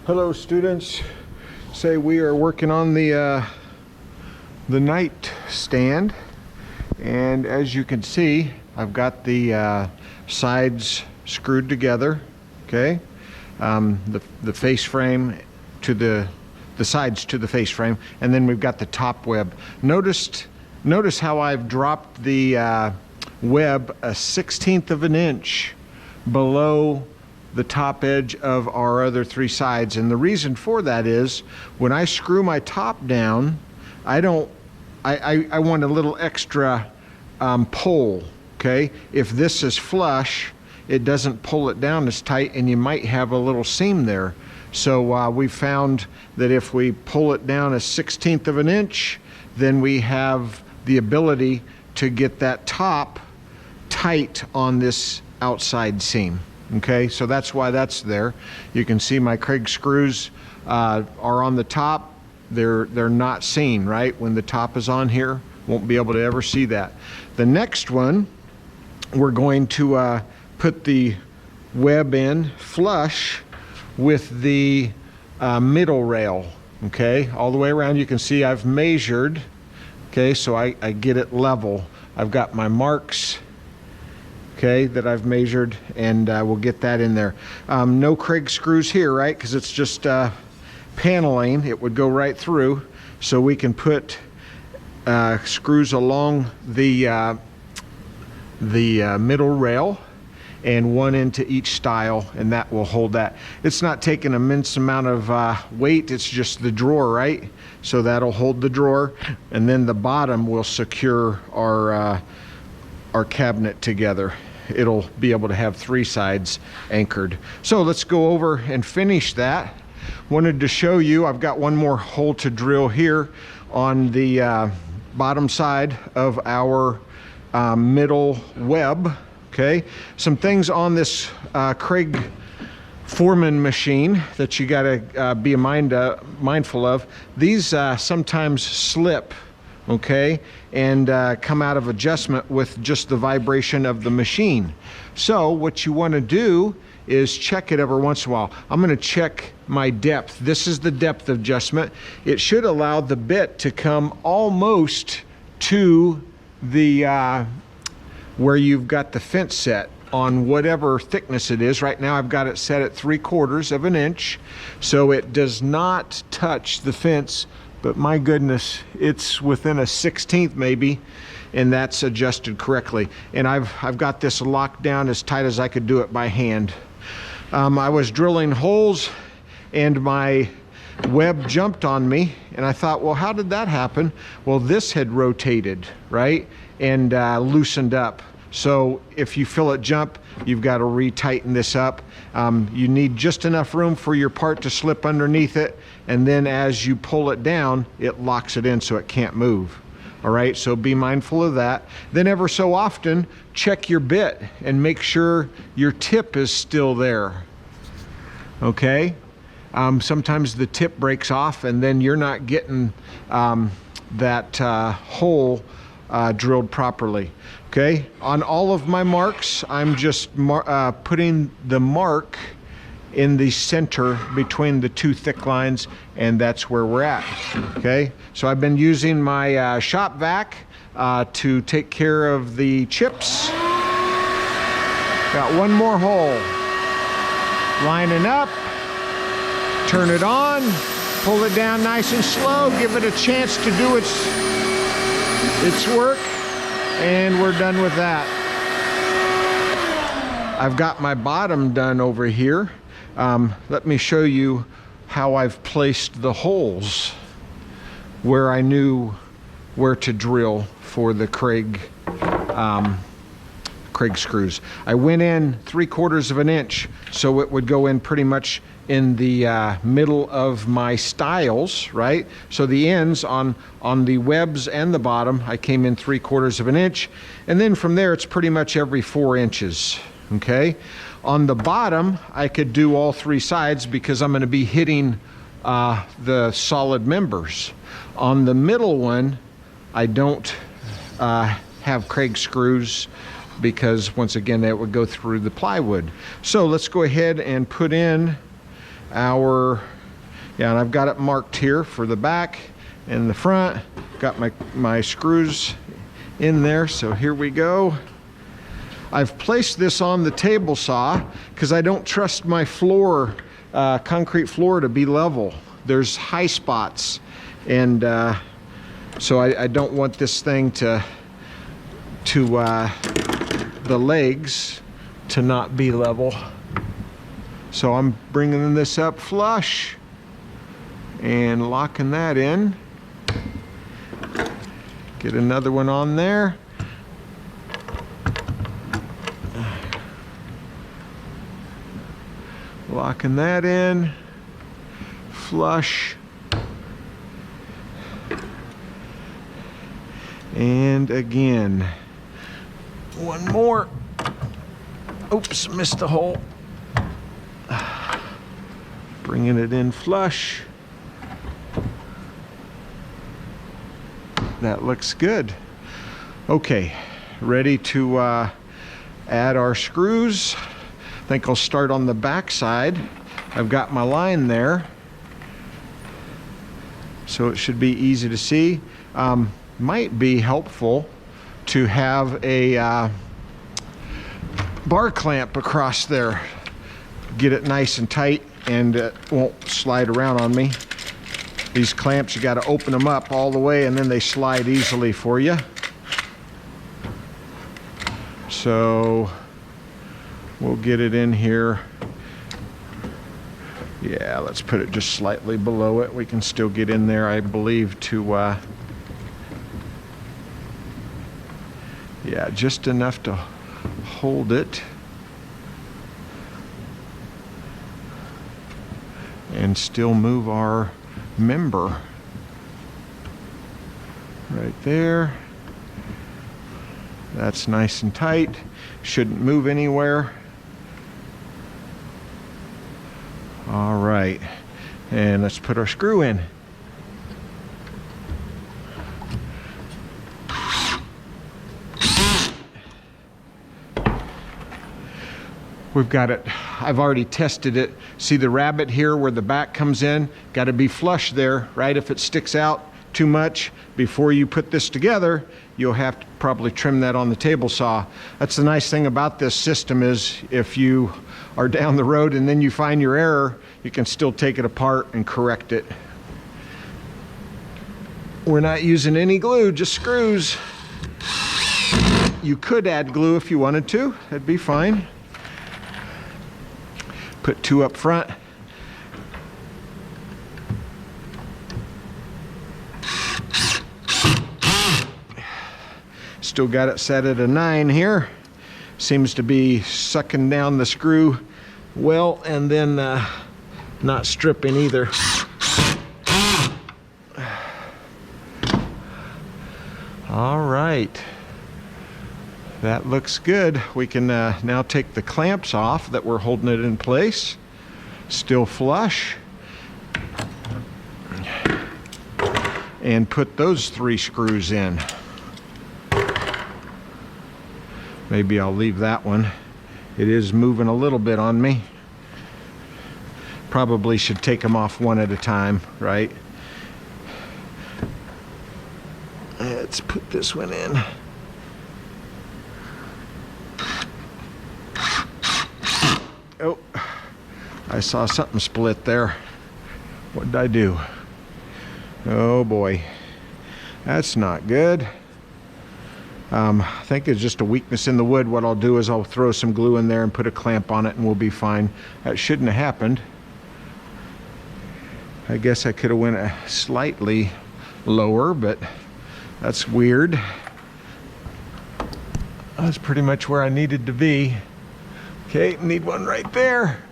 Hello students. Say we are working on the night stand, and as you can see I've got the sides screwed together, okay? The face frame to the sides to the face frame, and then we've got the top web. Notice how I've dropped the web a 1/16 of an inch below the top edge of our other three sides. And the reason for that is when I screw my top down, I want a little extra pull, okay? If this is flush, it doesn't pull it down as tight, and you might have a little seam there. So we found that if we pull it down a 1/16 of an inch, then we have the ability to get that top tight on this outside seam. Okay, so that's why that's there. You can see my Kreg screws are on the top. They're not seen, right? When the top is on here, won't be able to ever see that. The next one, we're going to put the web in flush with the middle rail, okay? All the way around. You can see I've measured, okay, so I get it level. I've got my marks, okay, that I've measured, and we'll get that in there. No Kreg screws here, right? Because it's just paneling. It would go right through. So we can put screws along the middle rail, and one into each stile, and that will hold that. It's not taking an immense amount of weight. It's just the drawer, right? So that'll hold the drawer, and then the bottom will secure our cabinet together. It'll be able to have three sides anchored. So let's go over and finish that. Wanted to show you, I've got one more hole to drill here on the bottom side of our middle web, okay? Some things on this Kreg Foreman machine that you gotta be mindful of. These sometimes slip, okay, and come out of adjustment with just the vibration of the machine. So what you want to do is check it every once in a while. I'm going to check my depth. This is the depth adjustment. It should allow the bit to come almost to the where you've got the fence set on whatever thickness it is. Right now I've got it set at 3/4 of an inch, so it does not touch the fence. But my goodness, it's within a 1/16 maybe, and that's adjusted correctly. And I've got this locked down as tight as I could do it by hand. I was drilling holes and my web jumped on me, and I thought, well, how did that happen? Well, this had rotated, right? And loosened up. So if you feel it jump, you've got to retighten this up. You need just enough room for your part to slip underneath it, and then as you pull it down, it locks it in so it can't move. All right, so be mindful of that. Then ever so often, check your bit and make sure your tip is still there, okay? Sometimes the tip breaks off, and then you're not getting that hole drilled properly. Okay, on all of my marks, I'm just putting the mark in the center between the two thick lines, and that's where we're at. Okay, so I've been using my shop vac to take care of the chips. Got one more hole. Lining up, turn it on, pull it down nice and slow, give it a chance to do its work. And we're done with that. I've got my bottom done over here. Let me show you how I've placed the holes where I knew where to drill for the Kreg screws. I went in 3/4 of an inch, so it would go in pretty much in the middle of my stiles, right? So the ends on the webs and the bottom, I came in 3/4 of an inch, and then from there it's pretty much every 4 inches, okay? On the bottom, I could do all three sides because I'm gonna be hitting the solid members. On the middle one, I don't have Kreg screws because once again, that would go through the plywood. So let's go ahead and put in our Yeah, and I've got it marked here for the back and the front. Got my screws in there, so here we go. I've placed this on the table saw because I don't trust my floor, concrete floor, to be level. There's high spots, and so I don't want this thing to the legs to not be level. So I'm bringing this up flush and locking that in. Get another one on there. Locking that in. Flush. And again. One more. Oops, missed the hole. Bringing it in flush. That looks good. Okay, ready to add our screws. I think I'll start on the back side. I've got my line there, so it should be easy to see. Might be helpful to have a bar clamp across there. Get it nice and tight, and it won't slide around on me. These clamps, you got to open them up all the way, and then they slide easily for you. So we'll get it in here. Yeah, let's put it just slightly below it. We can still get in there, I believe, to yeah, just enough to hold it and still move our member right there. That's nice and tight, shouldn't move anywhere. All right, and let's put our screw in. We've got it, I've already tested it. See the rabbet here where the back comes in? Got to be flush there, right? If it sticks out too much before you put this together, you'll have to probably trim that on the table saw. That's the nice thing about this system, is if you are down the road and then you find your error, you can still take it apart and correct it. We're not using any glue, just screws. You could add glue if you wanted to, that'd be fine. Put two up front. Still got it set at a 9 here. Seems to be sucking down the screw well, and then not stripping either. All right. That looks good. We can now take the clamps off that we're holding it in place. Still flush. And put those 3 screws in. Maybe I'll leave that one. It is moving a little bit on me. Probably should take them off one at a time, right? Let's put this one in. Oh, I saw something split there. What did I do? Oh boy, that's not good. I think it's just a weakness in the wood. What I'll do is I'll throw some glue in there and put a clamp on it, and we'll be fine. That shouldn't have happened. I guess I could have went slightly lower, but that's weird. That's pretty much where I needed to be. Okay, need one right there.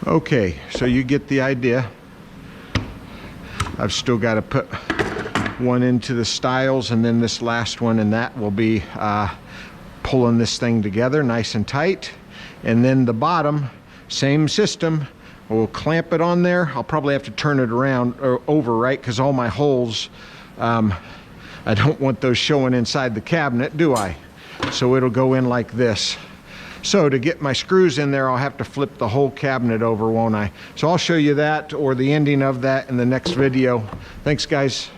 Okay, so you get the idea. I've still got to put one into the stiles, and then this last one, and that will be pulling this thing together nice and tight. And then the bottom, same system. We'll clamp it on there. I'll probably have to turn it around or over, right? Because all my holes, I don't want those showing inside the cabinet, do I? So it'll go in like this. So to get my screws in there, I'll have to flip the whole cabinet over, won't I? So I'll show you that, or the ending of that, in the next video. Thanks, guys.